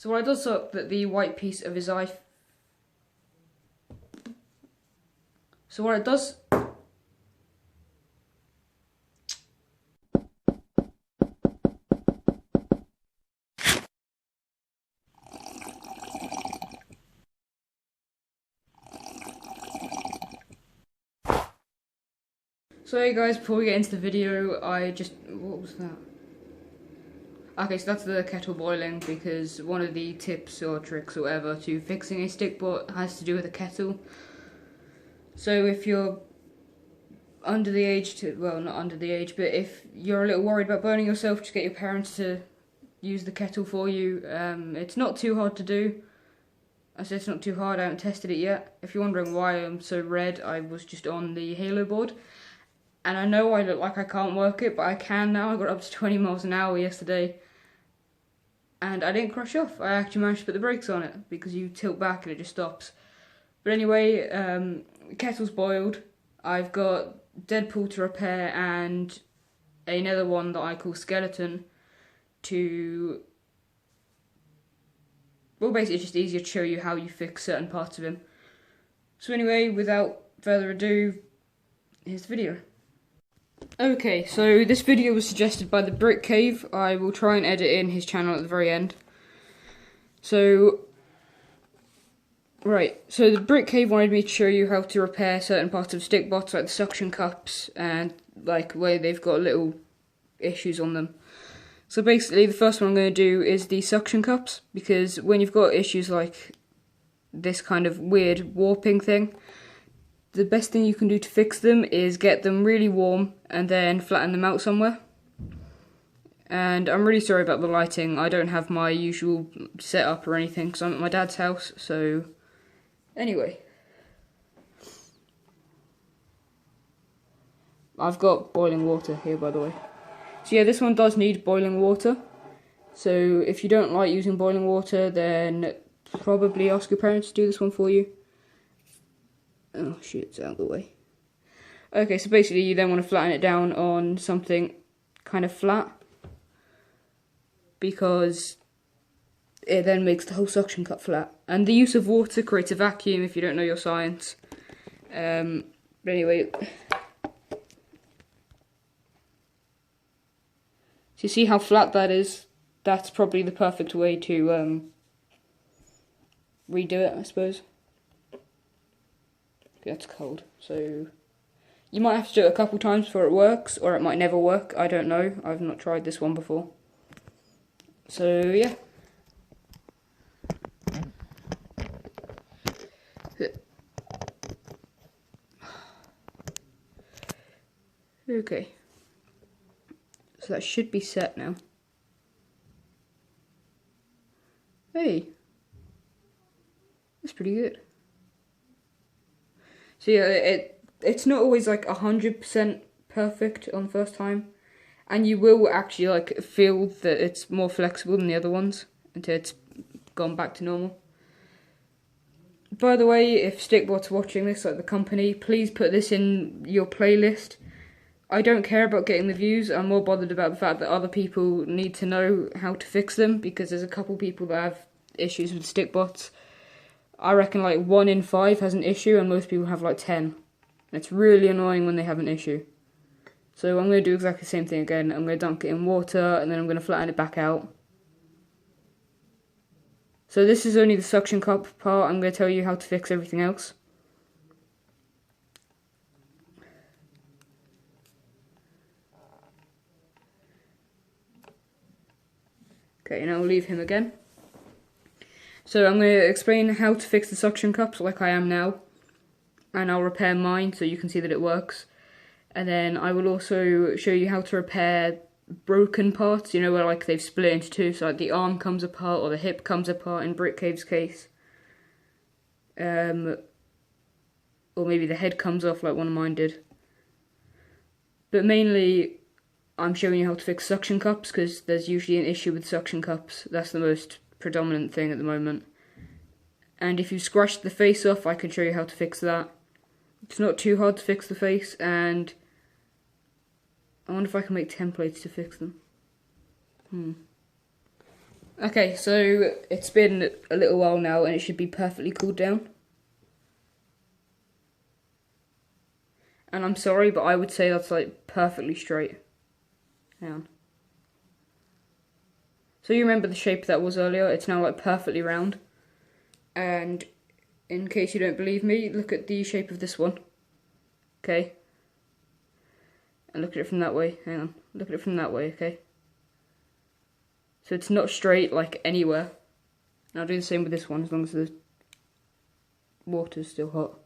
So what it does up that the white piece of his eye. So what it does. So hey guys, before we get into the video, what was that? Okay, so that's the kettle boiling, because one of the tips or tricks or whatever to fixing a stikbot has to do with a kettle. So if you're under the age well, not under the age, but if you're a little worried about burning yourself, just get your parents to use the kettle for you. It's not too hard to do. I said it's not too hard, I haven't tested it yet. If you're wondering why I'm so red, I was just on the Halo board. And I know I look like I can't work it, but I can now. I got up to 20 miles an hour yesterday. And I didn't crash off. I actually managed to put the brakes on it, because you tilt back and it just stops. But anyway, kettle's boiled. I've got Deadpool to repair and another one that I call Skeleton to... Well, basically it's just easier to show you how you fix certain parts of him. So anyway, without further ado, here's the video. Okay, so this video was suggested by the Brick Cave. I will try and edit in his channel at the very end. So, right, so the Brick Cave wanted me to show you how to repair certain parts of stikbots, like the suction cups, and like where they've got little issues on them. So basically, the first one I'm going to do is the suction cups, because when you've got issues like this kind of weird warping thing, the best thing you can do to fix them is get them really warm and then flatten them out somewhere. And I'm really sorry about the lighting. I don't have my usual setup or anything because I'm at my dad's house. So anyway, I've got boiling water here, by the way. So yeah, this one does need boiling water. So if you don't like using boiling water, then probably ask your parents to do this one for you. Oh shit, it's out of the way. Okay, so basically you then want to flatten it down on something kind of flat, because it then makes the whole suction cup flat. And the use of water creates a vacuum if you don't know your science. But anyway, so you see how flat that is? That's probably the perfect way to redo it, I suppose. That's cold, so you might have to do it a couple times before it works, or it might never work. I don't know. I've not tried this one before. So yeah. Okay. So that should be set now. Hey. That's pretty good. So yeah, it's not always like 100% perfect on the first time, and you will actually like feel that it's more flexible than the other ones until it's gone back to normal. By the way, if Stikbot's watching this, like the company, please put this in your playlist. I don't care about getting the views. I'm more bothered about the fact that other people need to know how to fix them, because there's a couple people that have issues with Stikbots. I reckon like 1 in 5 has an issue, and most people have like 10. It's really annoying when they have an issue. So I'm going to do exactly the same thing again. I'm going to dunk it in water, and then I'm going to flatten it back out. So this is only the suction cup part. I'm going to tell you how to fix everything else. Okay, now I'll leave him again. So I'm going to explain how to fix the suction cups like I am now, and I'll repair mine so you can see that it works. And then I will also show you how to repair broken parts, you know, where like they've split into two, so like the arm comes apart or the hip comes apart in Brick Cave's case. Or maybe the head comes off like one of mine did. But mainly I'm showing you how to fix suction cups, because there's usually an issue with suction cups. That's the most predominant thing at the moment. And if you scratched the face off, I can show you how to fix that. It's not too hard to fix the face, and I wonder if I can make templates to fix them. Okay, so it's been a little while now and it should be perfectly cooled down. And I'm sorry, but I would say that's like perfectly straight. Hang on. So you remember the shape that was earlier? It's now like perfectly round. And in case you don't believe me, look at the shape of this one. Okay. And look at it from that way. Hang on. Look at it from that way, okay? So it's not straight like anywhere. And I'll do the same with this one as long as the water's still hot.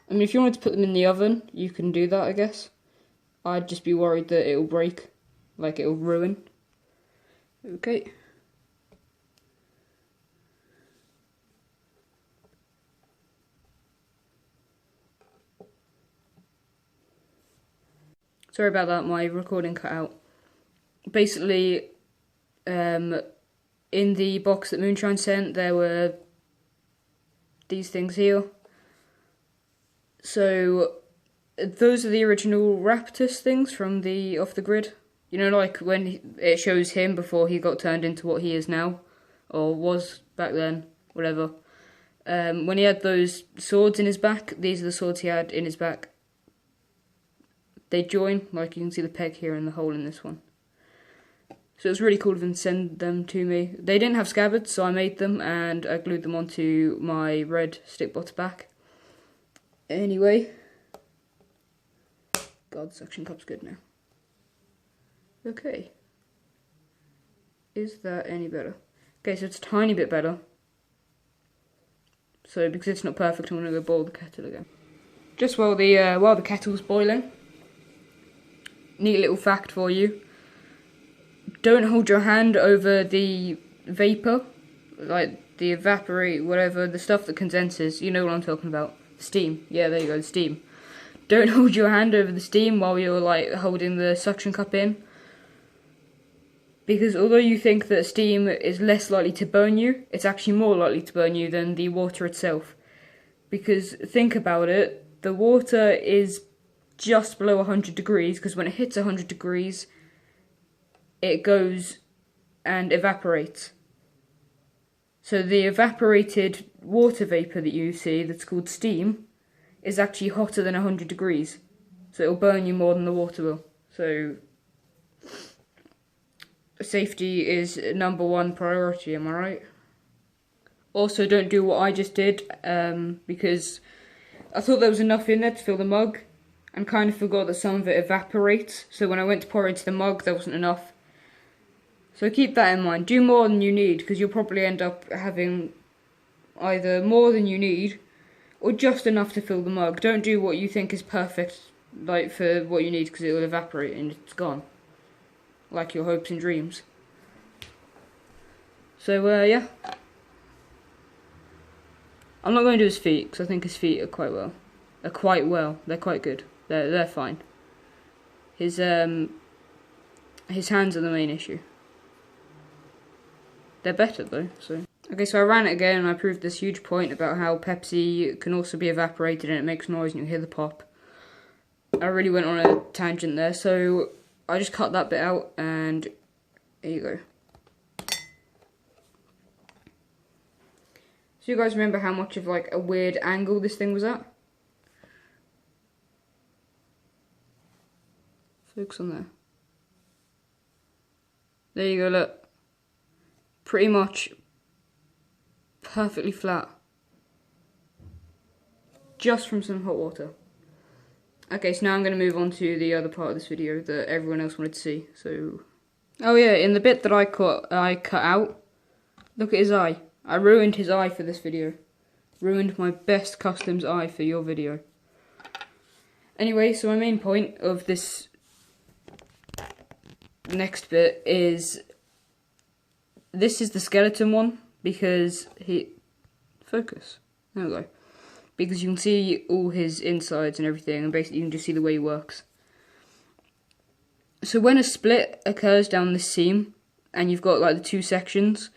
I mean, if you wanted to put them in the oven, you can do that, I guess. I'd just be worried that it'll break, like it'll ruin. Okay. Sorry about that, my recording cut out. Basically, in the box that Moonshine sent, there were these things here. So, those are the original Raptus things from the Off the Grid. You know, like when it shows him before he got turned into what he is now, or was back then, whatever. When he had those swords in his back, these are the swords he had in his back. They join, like you can see the peg here and the hole in this one. So it was really cool of them to send them to me. They didn't have scabbards, so I made them and I glued them onto my red stikbot's back. Anyway, God, the suction cup's good now. Okay. Is that any better? Okay, so it's a tiny bit better. So because it's not perfect, I'm gonna go boil the kettle again. Just while the kettle's boiling, neat little fact for you. Don't hold your hand over the vapor, like the evaporate, whatever, the stuff that condenses. You know what I'm talking about. Steam. Yeah, there you go, the steam. Don't hold your hand over the steam while you're like holding the suction cup in. Because although you think that steam is less likely to burn you, it's actually more likely to burn you than the water itself. Because think about it, the water is just below 100 degrees, because when it hits 100 degrees, it goes and evaporates. So the evaporated water vapour that you see, that's called steam, is actually hotter than 100 degrees. So it'll burn you more than the water will. So safety is #1 priority, am I right? Also, don't do what I just did, because I thought there was enough in there to fill the mug, and kind of forgot that some of it evaporates. So when I went to pour it into the mug, there wasn't enough. So keep that in mind. Do more than you need, because you'll probably end up having either more than you need, or just enough to fill the mug. Don't do what you think is perfect, like for what you need, because it will evaporate and it's gone. Like your hopes and dreams. So, yeah. I'm not going to do his feet, because I think his feet are quite well. They're quite good. They're fine. His hands are the main issue. They're better though, so. Okay, so I ran it again and I proved this huge point about how Pepsi can also be evaporated and it makes noise and you hear the pop. I really went on a tangent there, so I just cut that bit out and here you go. So you guys remember how much of like a weird angle this thing was at? Focus on there. There you go, look. Pretty much perfectly flat. Just from some hot water. Okay, so now I'm going to move on to the other part of this video that everyone else wanted to see. So, oh yeah, in the bit that I cut out, look at his eye. I ruined his eye for this video. Ruined my best customs eye for your video. Anyway, so my main point of this next bit is, this is the skeleton one, because focus, there we go. Because you can see all his insides and everything, and basically you can just see the way he works. So when a split occurs down this seam, and you've got like the two sections,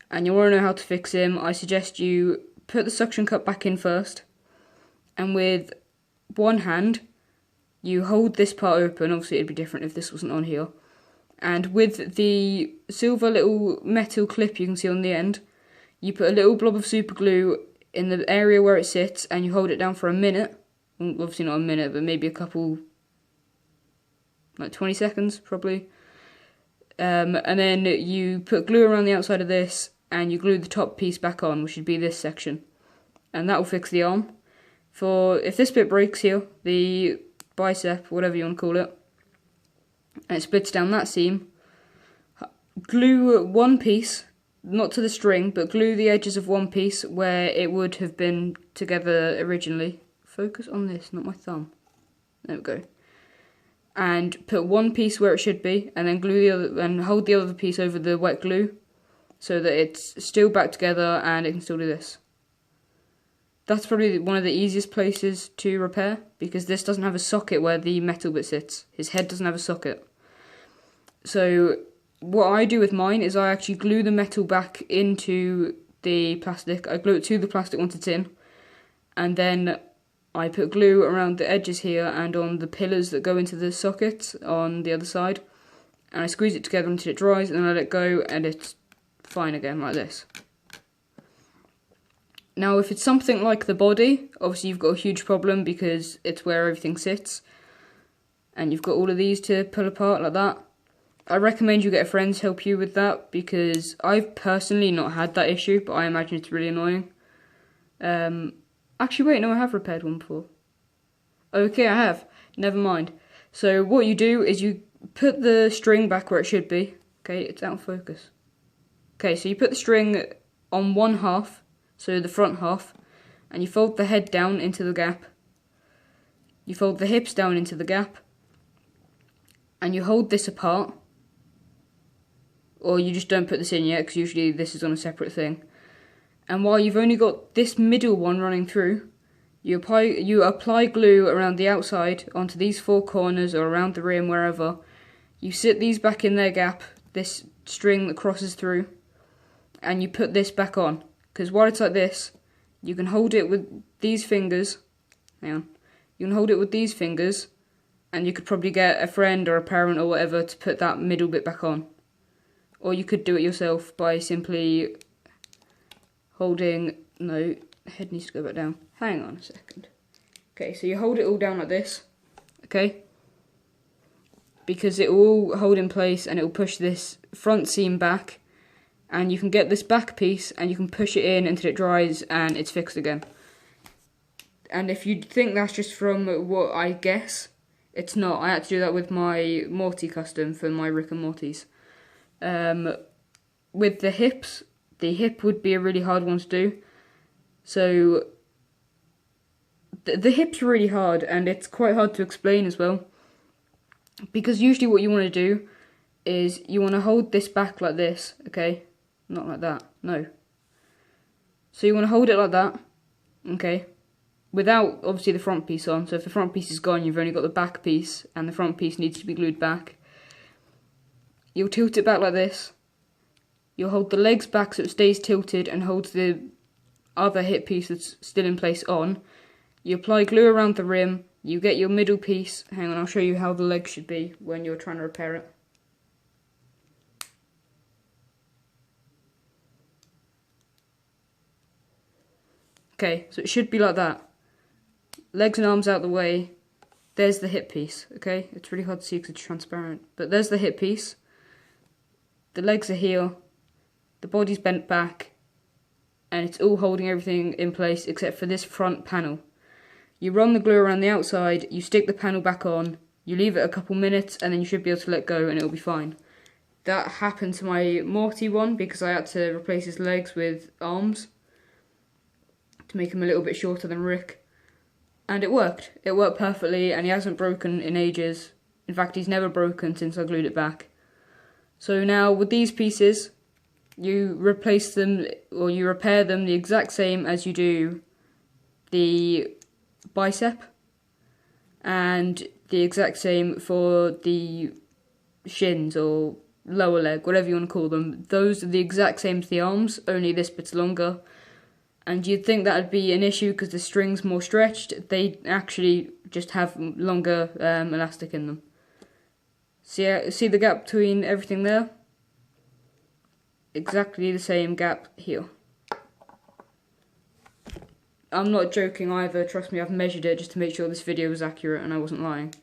and you want to know how to fix him, I suggest you put the suction cup back in first, and with one hand, you hold this part open. Obviously it'd be different if this wasn't on here. And with the silver little metal clip you can see on the end, you put a little blob of super glue in the area where it sits and you hold it down for a minute. Well, obviously not a minute, but maybe a couple, like 20 seconds probably. And then you put glue around the outside of this and you glue the top piece back on, which should be this section. And that will fix the arm. For if this bit breaks here, the bicep, whatever you want to call it, and it splits down that seam, glue one piece, not to the string, but glue the edges of one piece where it would have been together originally. Focus on this, not my thumb. There we go. And put one piece where it should be, and then glue the other, and hold the other piece over the wet glue, so that it's still back together and it can still do this. That's probably one of the easiest places to repair, because this doesn't have a socket where the metal bit sits. His head doesn't have a socket. So what I do with mine is I actually glue the metal back into the plastic. I glue it to the plastic once it's in, and then I put glue around the edges here and on the pillars that go into the socket on the other side, and I squeeze it together until it dries, and then I let it go and it's fine again, like this. Now if it's something like the body, obviously you've got a huge problem because it's where everything sits, and you've got all of these to pull apart like that. I recommend you get a friend to help you with that, because I've personally not had that issue, but I imagine it's really annoying. Actually wait, no, I have repaired one before. Okay, I have. Never mind. So what you do is you put the string back where it should be. Okay, it's out of focus. Okay, so you put the string on one half, so the front half, and you fold the head down into the gap. You fold the hips down into the gap, and you hold this apart. Or you just don't put this in yet, because usually this is on a separate thing. And while you've only got this middle one running through, you apply glue around the outside onto these four corners or around the rim, wherever. You sit these back in their gap, this string that crosses through, and you put this back on. Because while it's like this, you can hold it with these fingers. Hang on. You can hold it with these fingers, and you could probably get a friend or a parent or whatever to put that middle bit back on. Or you could do it yourself by simply holding, no, head needs to go back down. Hang on a second. Okay, so you hold it all down like this, okay? Because it will hold in place and it will push this front seam back, and you can get this back piece and you can push it in until it dries and it's fixed again. And if you think that's just from what I guess, it's not. I had to do that with my Morty custom for my Rick and Mortys. With the hips, the hip would be a really hard one to do. So the hip's really hard, and it's quite hard to explain as well. Because usually what you want to do is you want to hold this back like this, okay? Not like that, no. So you want to hold it like that, okay? Without, obviously, the front piece on. So if the front piece is gone, you've only got the back piece, and the front piece needs to be glued back. You'll tilt it back like this. You'll hold the legs back so it stays tilted and holds the other hip piece that's still in place on. You apply glue around the rim. You get your middle piece. Hang on, I'll show you how the legs should be when you're trying to repair it. Okay, so it should be like that. Legs and arms out the way. There's the hip piece, okay? It's really hard to see because it's transparent. But there's the hip piece. The legs are here. The body's bent back, and it's all holding everything in place except for this front panel. You run the glue around the outside, you stick the panel back on, you leave it a couple minutes, and then you should be able to let go and it'll be fine. That happened to my Morty one because I had to replace his legs with arms to make him a little bit shorter than Rick. And it worked. It worked perfectly, and he hasn't broken in ages. In fact, he's never broken since I glued it back. So now with these pieces, you replace them, or you repair them the exact same as you do the bicep, and the exact same for the shins or lower leg, whatever you want to call them. Those are the exact same as the arms, only this bit's longer, And you'd think that would be an issue because the string's more stretched. They actually just have longer elastic in them. See the gap between everything there? Exactly the same gap here. I'm not joking either, trust me, I've measured it just to make sure this video was accurate and I wasn't lying.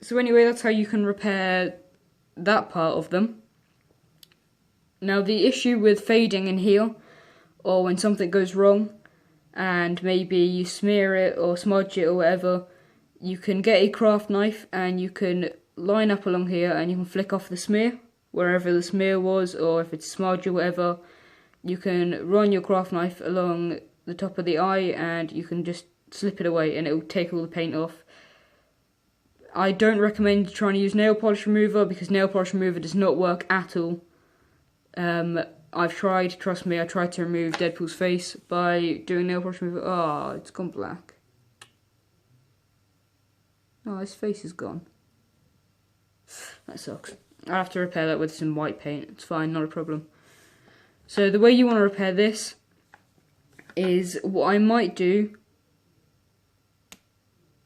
So anyway, that's how you can repair that part of them. Now the issue with fading in here, or when something goes wrong, and maybe you smear it or smudge it or whatever, you can get a craft knife and you can line up along here and you can flick off the smear, wherever the smear was, or if it's smudge or whatever, you can run your craft knife along the top of the eye and you can just slip it away and it will take all the paint off. I don't recommend trying to use nail polish remover because nail polish remover does not work at all. I've tried, trust me, I tried to remove Deadpool's face by doing nail polish remover. Oh, it's gone black. Oh, his face is gone. That sucks. I'll have to repair that with some white paint. It's fine, not a problem. So the way you want to repair this is, what I might do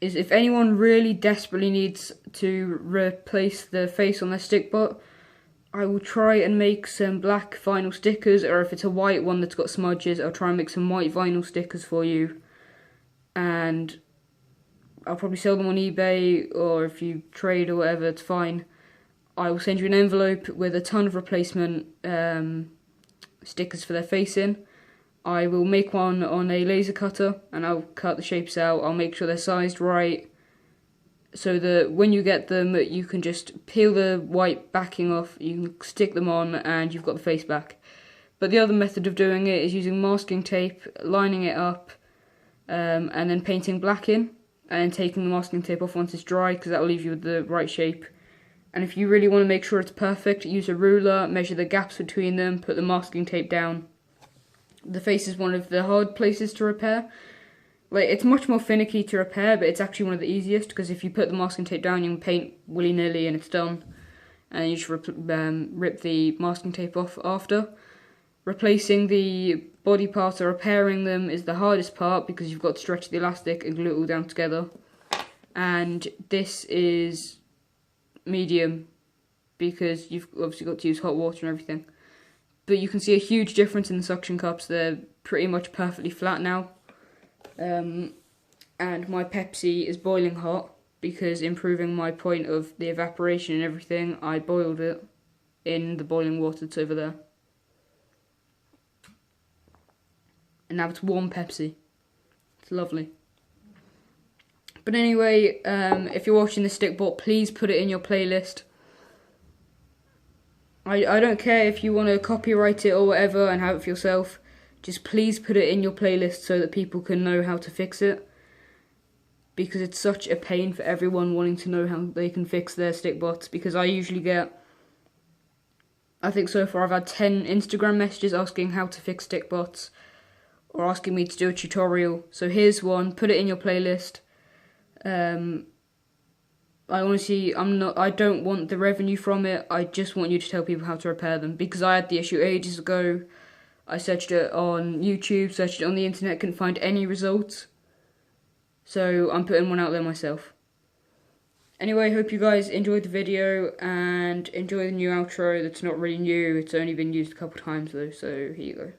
is, if anyone really desperately needs to replace the face on their stikbot, I will try and make some black vinyl stickers, or if it's a white one that's got smudges, I'll try and make some white vinyl stickers for you, and I'll probably sell them on eBay, or if you trade or whatever, it's fine. I will send you an envelope with a ton of replacement stickers for their face in. I will make one on a laser cutter and I'll cut the shapes out. I'll make sure they're sized right so that when you get them you can just peel the white backing off, you can stick them on and you've got the face back. But the other method of doing it is using masking tape, lining it up and then painting black in and then taking the masking tape off once it's dry because that will leave you with the right shape. And if you really want to make sure it's perfect, use a ruler, measure the gaps between them, put the masking tape down. The face is one of the hard places to repair. Like, it's much more finicky to repair, but it's actually one of the easiest, because if you put the masking tape down, you can paint willy-nilly and it's done. And you just rip the masking tape off after. Replacing the body parts or repairing them is the hardest part, because you've got to stretch the elastic and glue it all down together. And this is medium, because you've obviously got to use hot water and everything. But you can see a huge difference in the suction cups. They're pretty much perfectly flat now. And my Pepsi is boiling hot because, improving my point of the evaporation and everything, I boiled it in the boiling water that's over there. And now it's warm Pepsi. It's lovely. But anyway, if you're watching the stikbot, please put it in your playlist. I don't care if you want to copyright it or whatever and have it for yourself. Just please put it in your playlist so that people can know how to fix it. Because it's such a pain for everyone wanting to know how they can fix their stikbots. Because I usually get, I think so far I've had 10 Instagram messages asking how to fix stikbots. Or asking me to do a tutorial. So here's one, put it in your playlist. I honestly, I don't want the revenue from it. I just want you to tell people how to repair them. Because I had the issue ages ago. I searched it on YouTube, searched it on the internet, couldn't find any results. So I'm putting one out there myself. Anyway, hope you guys enjoyed the video and enjoy the new outro that's not really new. It's only been used a couple times though, so here you go.